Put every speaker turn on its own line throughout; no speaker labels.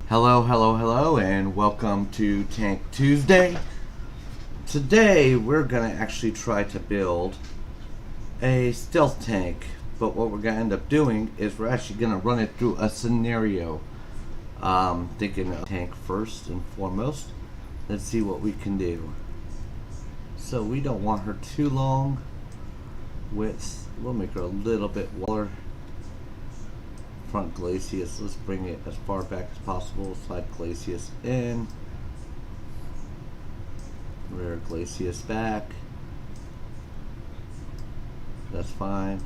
Hello, hello, hello, and welcome to Tank Tuesday. Today, we're going to actually try to build a stealth tank, but what we're going to end up doing is we're actually going to run it through a scenario. Thinking of tank first and foremost. Let's see what we can do. So we don't want her too long. We'll make her a little bit wider. Front Glacius, let's bring it as far back as possible. Slide Glacius in. Rear Glacius back. That's fine.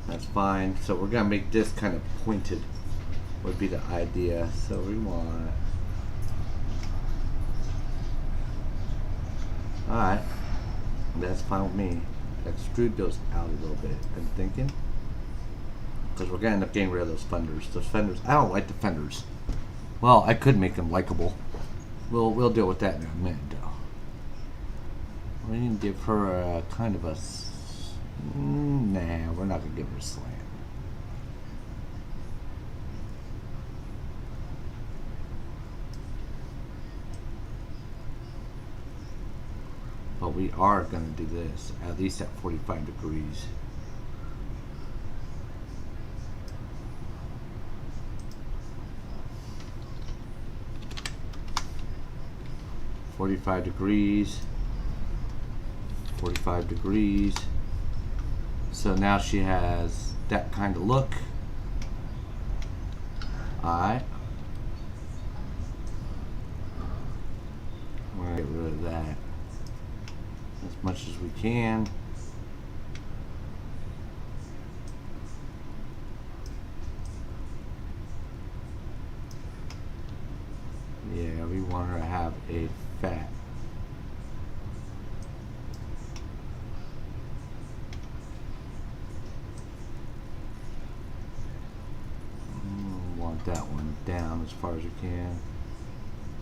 That's fine. So we're gonna make this kind of pointed, would be the idea. So we want, alright, that's fine with me. Extrude those out a little bit, I'm thinking. Because we're going to end up getting rid of those fenders. Those fenders, I don't like the fenders. Well, I could make them likable. We'll deal with that in a minute, though. We need to give her a kind of a... Nah, we're not going to give her a slant. But we are going to do this, at least at 45 degrees. .45 degrees, 45 degrees. So now she has that kind of look. Alright. We're gonna get rid of that as much as we can. Yeah, we want her to have a fat. Want that one down as far as you can.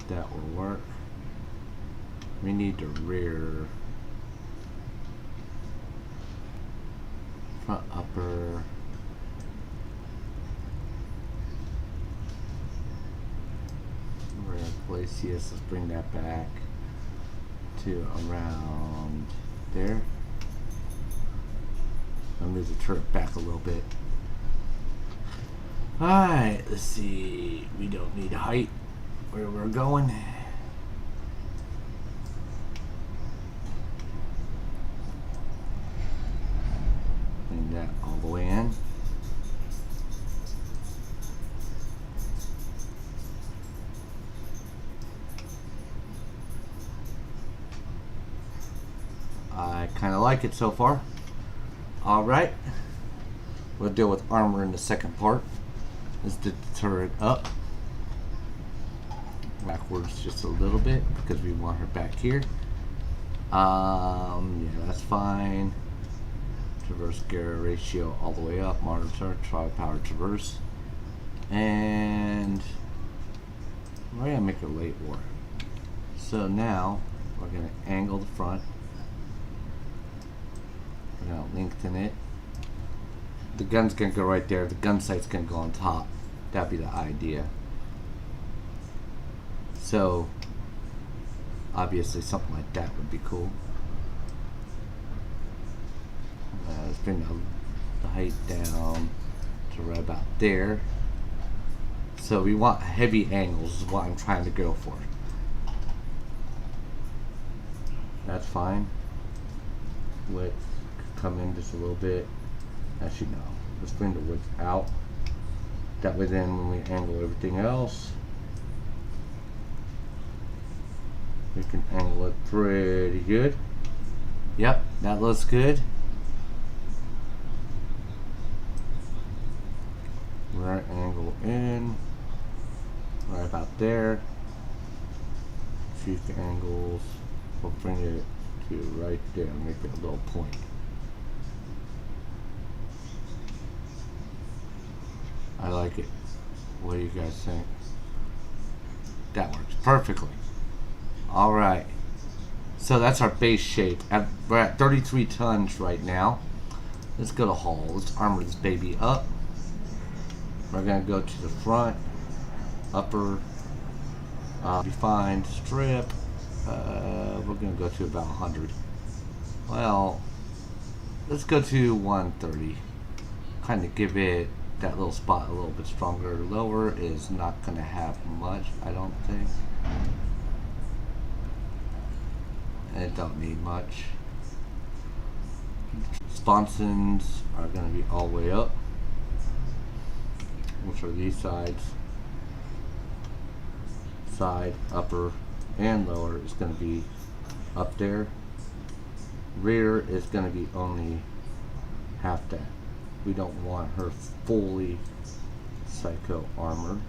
That will work. We need the rear, front upper. Glacius, let's bring that back to around there. I'll move the turret back a little bit. Alright, let's see. We don't need height where we're going. Bring that all the way in. I kind of like it so far. Alright. We'll deal with armor in the second part. Let's deter it up. Backwards just a little bit because we want her back here. Yeah, that's fine. Traverse gear ratio all the way up. Monitor, tri-power traverse. And we're going to make a late war. So now we're going to angle the front. We're going to lengthen it. The gun's going to go right there. The gun sight's going to go on top. That'd be the idea. So, obviously something like that would be cool. Let's bring the height down to right about there. So we want heavy angles is what I'm trying to go for. That's fine. Width could come in just a little bit. Actually, no. Let's bring the width out. That way then when we angle everything else, we can angle it pretty good. Yep, that looks good. Right angle in. Right about there. Choose the angles. We'll bring it to right there and make it a little point. I like it. What do you guys think? That works perfectly. Alright. So that's our base shape. We're at 33 tons right now. Let's go to hull. Let's armor this baby up. We're going to go to the front. upper defined strip. We're gonna go to about 100. Well, let's go to 130. Kind of give it that little spot a little bit stronger. Lower is not gonna have much, I don't think. And it don't need much. Sponsons are gonna be all the way up, which are these sides. Side, upper, and lower is going to be up there. Rear is going to be only half that. We don't want her fully psycho armor.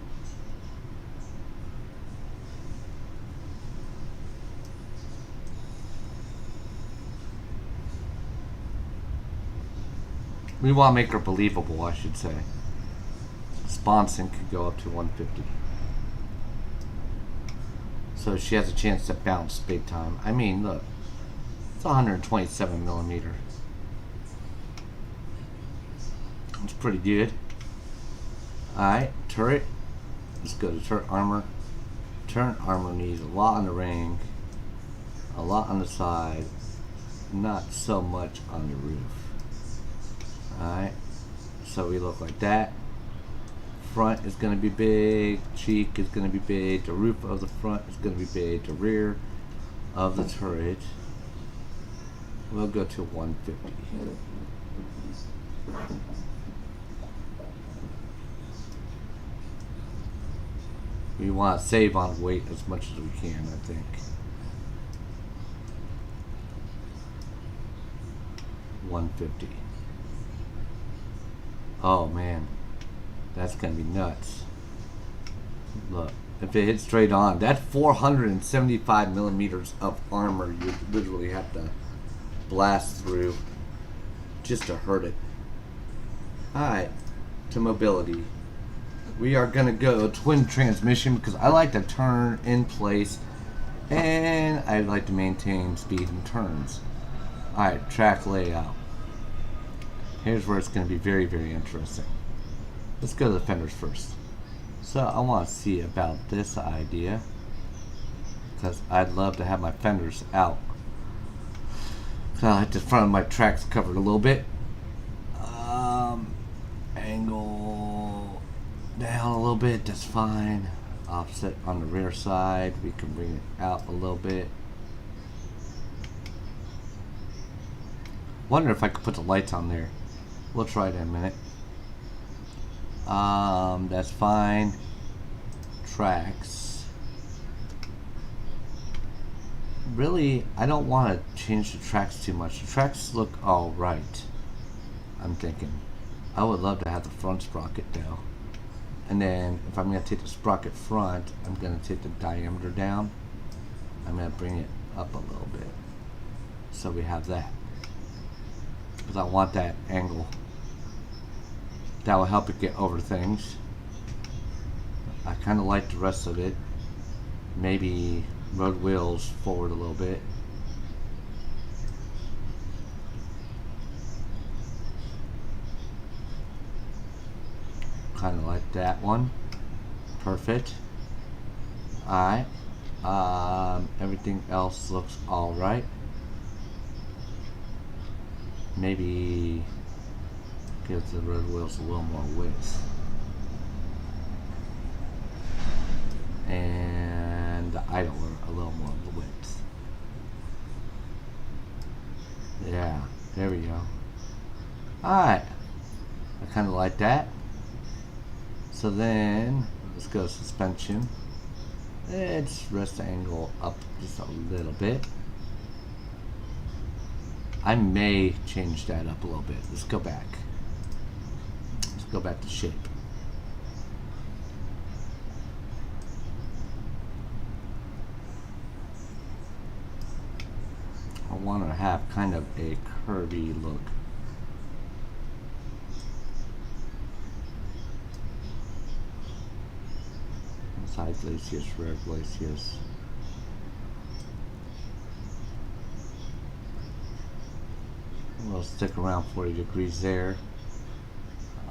We want to make her believable, I should say. Sponson could go up to 150. So she has a chance to bounce big time. I mean, look, it's 127 millimeter. It's pretty good. Alright, turret. Let's go to turret armor. Turret armor needs a lot on the ring, a lot on the side, not so much on the roof. Alright, so we look like that. Front is going to be big, cheek is going to be big, the roof of the front is going to be big, the rear of the turret we'll go to 150. We want to save on weight as much as we can, I think. $150. Oh man, that's gonna be nuts. Look, if it hits straight on, that 475 millimeters of armor you literally have to blast through just to hurt it. Alright, to mobility. We are gonna go twin transmission because I like to turn in place and I like to maintain speed and turns. Alright, track layout. Here's where it's going to be very, very interesting. Let's go to the fenders first. So I want to see about this idea because I'd love to have my fenders out. So I like the front of my tracks covered a little bit. Angle down a little bit, that's fine. Offset on the rear side, we can bring it out a little bit. Wonder if I could put the lights on there. We'll try it in a minute. That's fine. Tracks. Really, I don't want to change the tracks too much. The tracks look alright, I'm thinking. I would love to have the front sprocket though. And then, if I'm going to take the sprocket front, I'm going to take the diameter down. I'm going to bring it up a little bit. So we have that. Because I want that angle. That will help it get over things. I kind of like the rest of it. Maybe road wheels forward a little bit. Kind of like that one. Perfect. Alright. Everything else looks alright. Maybe give the road wheels a little more width. And the idler a little more width. Yeah, there we go. Alright. I kind of like that. So then, let's go suspension. Let's rest angle up just a little bit. I may change that up a little bit. Let's go back. Let's go back to shape. I want to have kind of a curvy look. Side glaciers, rear glaciers. We'll stick around 40 degrees there.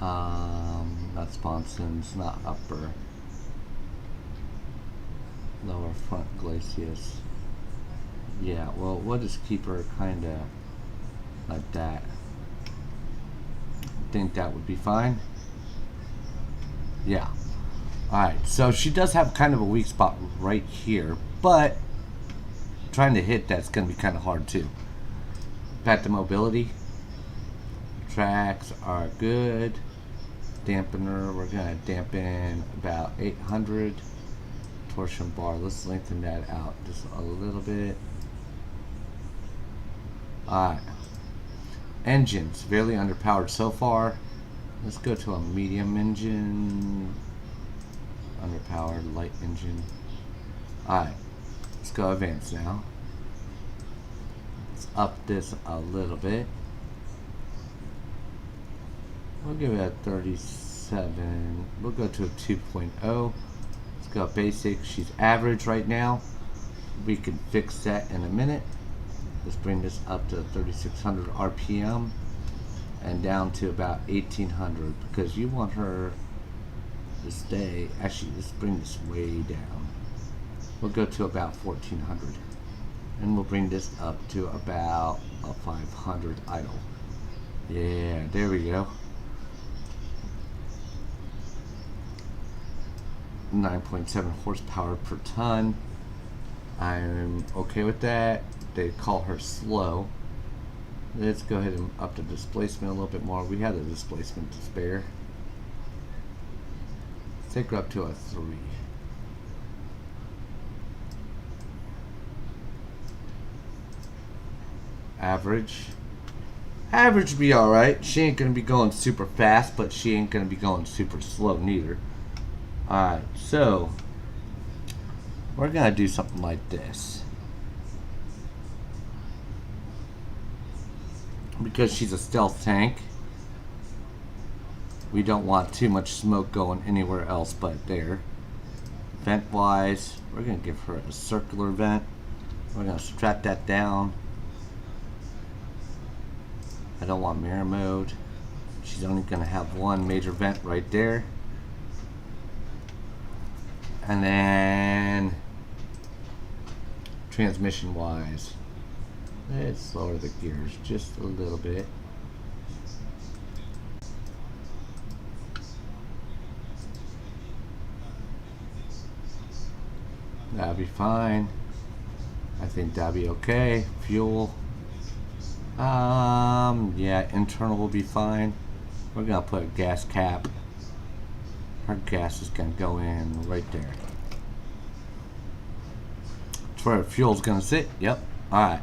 Not sponsons, not upper. Lower front glacis. Yeah, well, we'll just keep her kind of like that. Think that would be fine. Yeah. Alright, so she does have kind of a weak spot right here, but trying to hit that's going to be kind of hard too. Back to mobility. Tracks are good. Dampener, we're going to dampen about 800. Torsion bar, let's lengthen that out just a little bit. Alright. Engine, severely underpowered so far. Let's go to a medium engine. Underpowered, light engine. Alright. Let's go advanced now. Let's up this a little bit. We'll give it a 37. We'll go to a 2.0. Let's go basic. She's average right now. We can fix that in a minute. Let's bring this up to 3600 RPM and down to about 1800 because you want her to stay. Actually, let's bring this way down. We'll go to about 1400 and we'll bring this up to about a 500 idle. Yeah, there we go. 9.7 horsepower per ton. I'm okay with that. They call her slow. Let's go ahead and up the displacement a little bit more. We have the displacement to spare. Let's take her up to a 3. Average. Average be alright. She ain't gonna be going super fast, but she ain't gonna be going super slow neither. Alright, so we're gonna do something like this. Because she's a stealth tank, we don't want too much smoke going anywhere else but there. Vent wise, we're gonna give her a circular vent. We're gonna strap that down. I don't want mirror mode. She's only gonna have one major vent right there. And then transmission wise, let's lower the gears just a little bit. That'll be fine. I think that'll be okay. Fuel. Yeah, internal will be fine. We're gonna put a gas cap. Our gas is gonna go in right there. That's where fuel's gonna sit. Yep. Alright.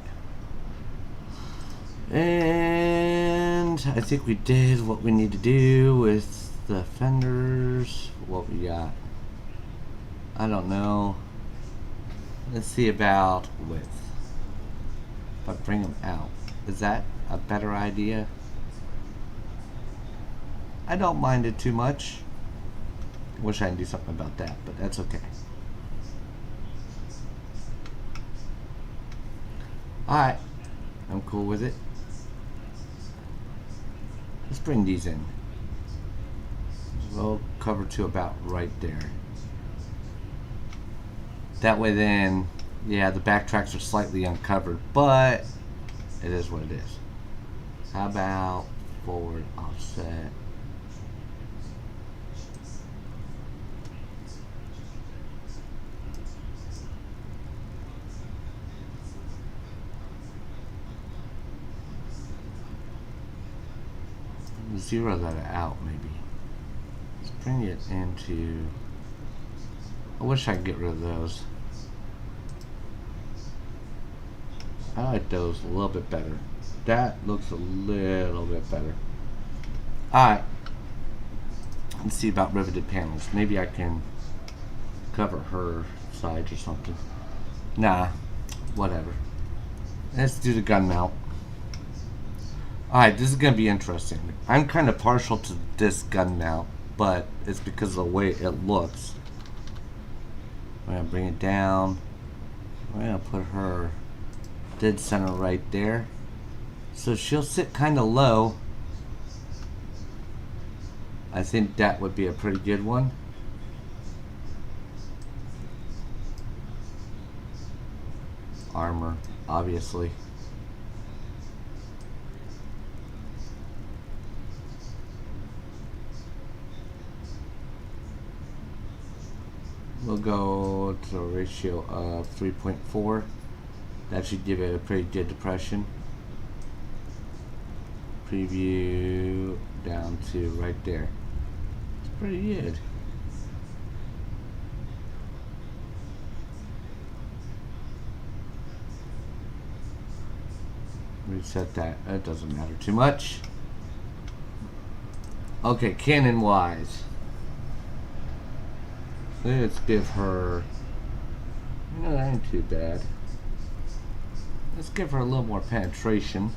And I think we did what we need to do with the fenders. What we got? I don't know. Let's see about width. If I bring them out, is that a better idea? I don't mind it too much. Wish I could do something about that, but that's okay. Alright, I'm cool with it. Let's bring these in. We'll cover to about right there. That way then, yeah, the back tracks are slightly uncovered, but it is what it is. How about forward offset? Zero that out maybe. Let's bring it into, I wish I could get rid of those. I like those a little bit better. That looks a little bit better. Alright. Let's see about riveted panels. Maybe I can cover her sides or something. Nah, whatever. Let's do the gun mount. Alright, this is going to be interesting. I'm kind of partial to this gun mount, but it's because of the way it looks. We're going to bring it down. We're going to put her dead center right there. So she'll sit kind of low. I think that would be a pretty good one. armor, obviously. We'll go to a ratio of 3.4. That should give it a pretty good depression. Preview down to right there. It's pretty good. Reset that. That doesn't matter too much. Okay, cannon wise. Let's give her, that ain't too bad. Let's give her a little more penetration.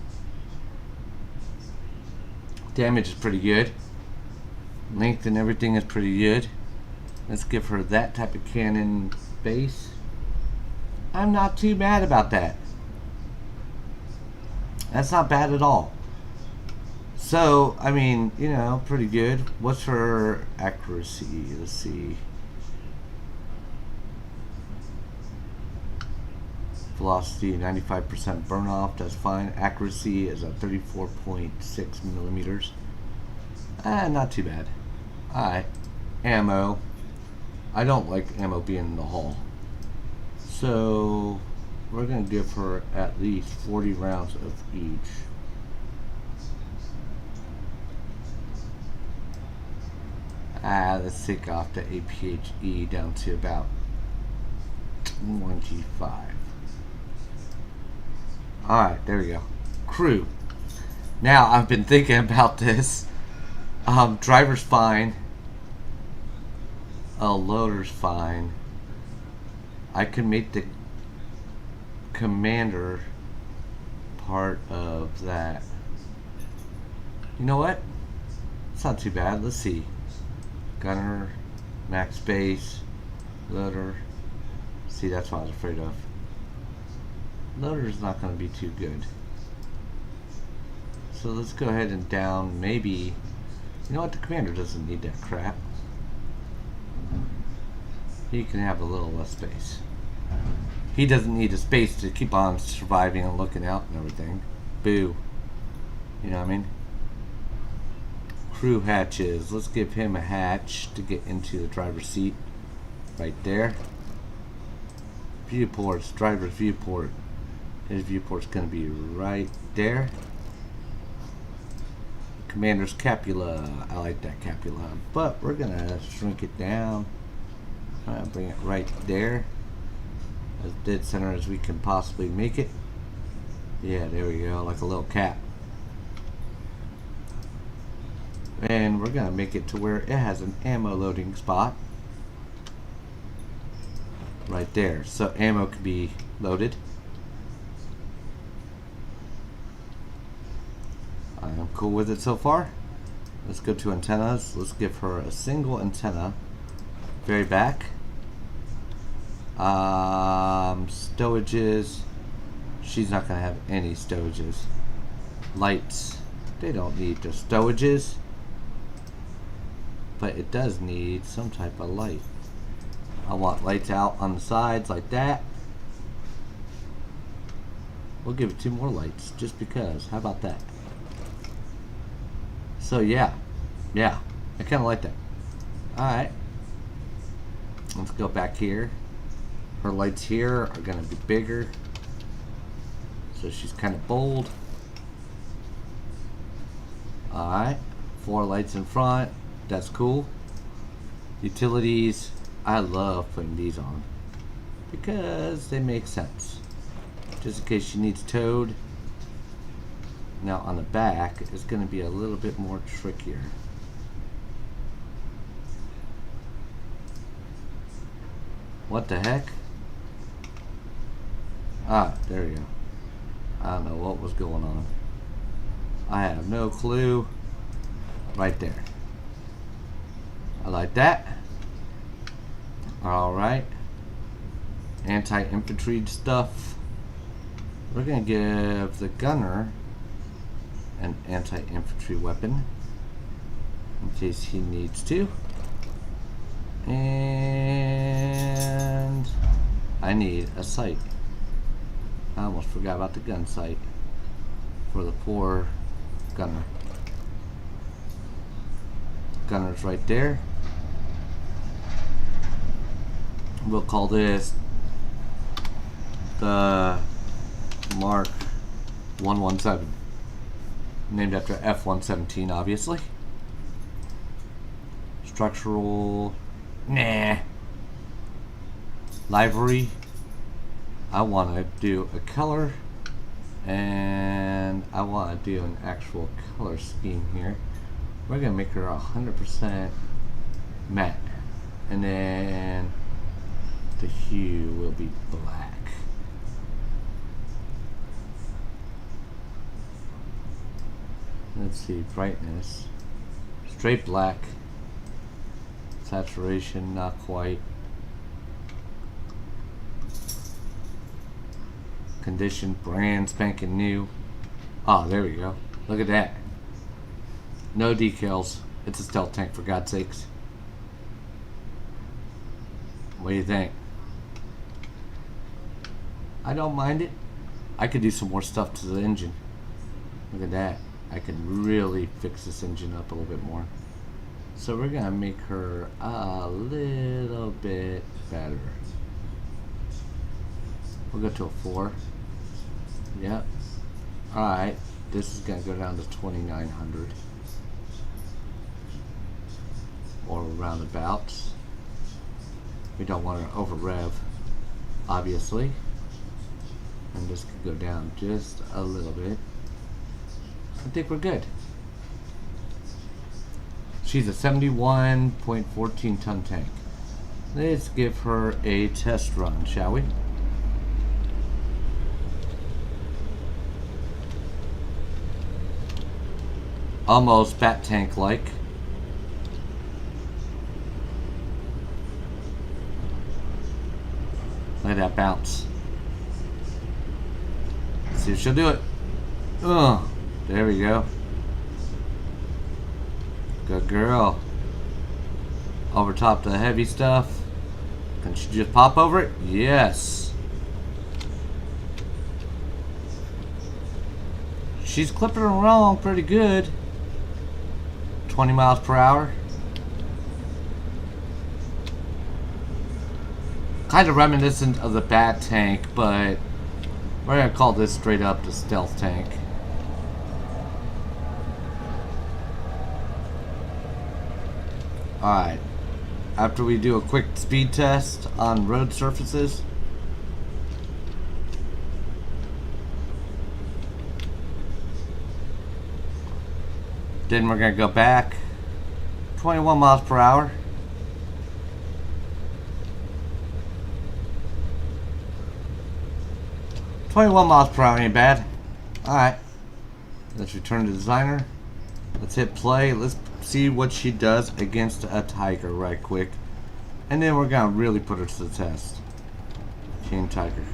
Damage is pretty good. Length and everything is pretty good. Let's give her that type of cannon base. I'm not too mad about that. That's not bad at all. So, I mean, pretty good. What's her accuracy? Let's see. Velocity 95% burn off, that's fine. Accuracy is at 34.6 millimeters. Not too bad. Alright. Ammo. I don't like ammo being in the hull. So we're gonna give her at least 40 rounds of each. Let's take off the APHE down to about 1G5. Alright, there we go. Crew. Now, I've been thinking about this. Driver's fine. Loader's fine. I could make the commander part of that. You know what? It's not too bad. Let's see. Gunner, max base, loader. See, that's what I was afraid of. Loader's not going to be too good. So let's go ahead and down maybe. You know what? The commander doesn't need that crap. He can have a little less space. He doesn't need the space to keep on surviving and looking out and everything. Boo. You know what I mean? Crew hatches. Let's give him a hatch to get into the driver's seat. Right there. Viewports. Driver's viewport. His viewport's going to be right there. Commander's capula. I like that capula. But we're going to shrink it down. Bring it right there. As dead center as we can possibly make it. Yeah, there we go. Like a little cap. And we're going to make it to where it has an ammo loading spot. Right there. So ammo can be loaded. I'm cool with it so far. Let's go to antennas. Let's give her a single antenna. Very back. Stowages. She's not going to have any stowages. Lights. They don't need the stowages. But it does need some type of light. I want lights out on the sides like that. We'll give it 2 more lights just because. How about that? So yeah, I kind of like that. Alright, let's go back here. Her lights here are going to be bigger, so she's kind of bold. Alright, 4 lights in front, that's cool. Utilities, I love putting these on because they make sense. Just in case she needs towed. Now on the back, it's going to be a little bit more trickier. What the heck? Ah, there you go. I don't know what was going on. I have no clue. Right there. I like that. Alright. Anti-infantry stuff. We're going to give the gunner an anti-infantry weapon in case he needs to. And I need a sight. I almost forgot about the gun sight for the poor gunner. Gunner's right there. We'll call this the Mark 117. Named after F-117, obviously. Structural. Nah. Livery. I want to do a color. And I want to do an actual color scheme here. We're going to make her 100% matte. And then the hue will be black. Let's see, brightness. Straight black. Saturation, not quite. Condition, brand spanking new. Oh, there we go. Look at that. No decals. It's a stealth tank, for God's sakes. What do you think? I don't mind it. I could do some more stuff to the engine. Look at that. I could really fix this engine up a little bit more. So we're gonna make her a little bit better. We'll go to a 4. Yep. Alright. This is gonna go down to 2900. Or roundabouts. We don't want her to over rev, obviously. And this could go down just a little bit. I think we're good. She's a 71.14 ton tank. Let's give her a test run, shall we? Almost bat tank like. Look at that bounce. Let's see if she'll do it. There we go. Good girl. Over top the heavy stuff. Can she just pop over it? Yes. She's clipping along pretty good. 20 miles per hour. Kind of reminiscent of the bat tank, but we're going to call this straight up the stealth tank. Alright, after we do a quick speed test on road surfaces, then we're going to go back 21 miles per hour. Ain't bad. Alright, let's return to designer. Let's hit play. Let's see what she does against a tiger right quick. And then we're going to really put her to the test. King Tiger.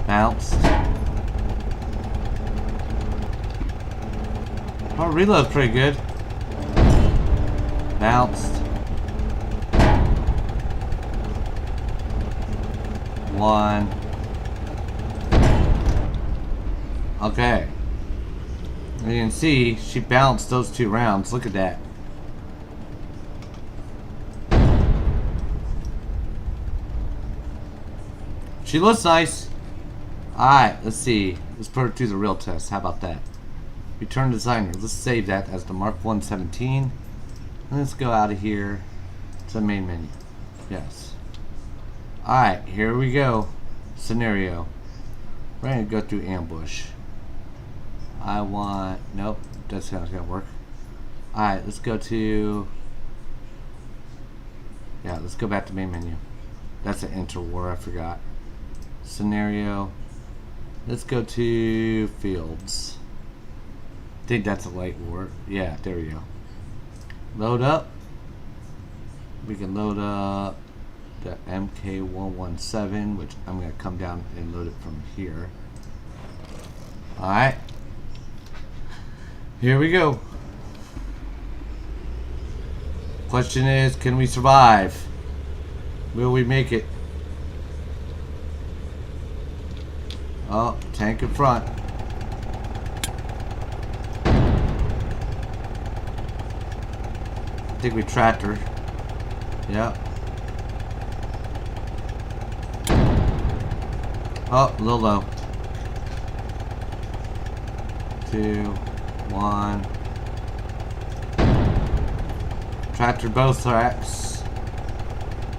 Bounced. Oh, reload's pretty good. Bounced. 1. Okay. As you can see, she bounced those 2 rounds. Look at that. She looks nice. Alright, let's see. Let's put her through the real test. How about that? Return designer. Let's save that as the Mark 117. Let's go out of here to the main menu. Yes. Alright, here we go. Scenario. We're going to go through ambush. I want... Nope, that's not going to work. Alright, let's go to... Yeah, let's go back to main menu. That's an interwar, I forgot. Scenario. Let's go to fields. I think that's a light war. Yeah, there we go. Load up. We can load up the MK117, which I'm going to come down and load it from here. Alright. Here we go. Question is, can we survive? Will we make it? Oh, tank in front. I think we trapped her. Yep. Oh, a little low. 2, 1. Trapped her both tracks.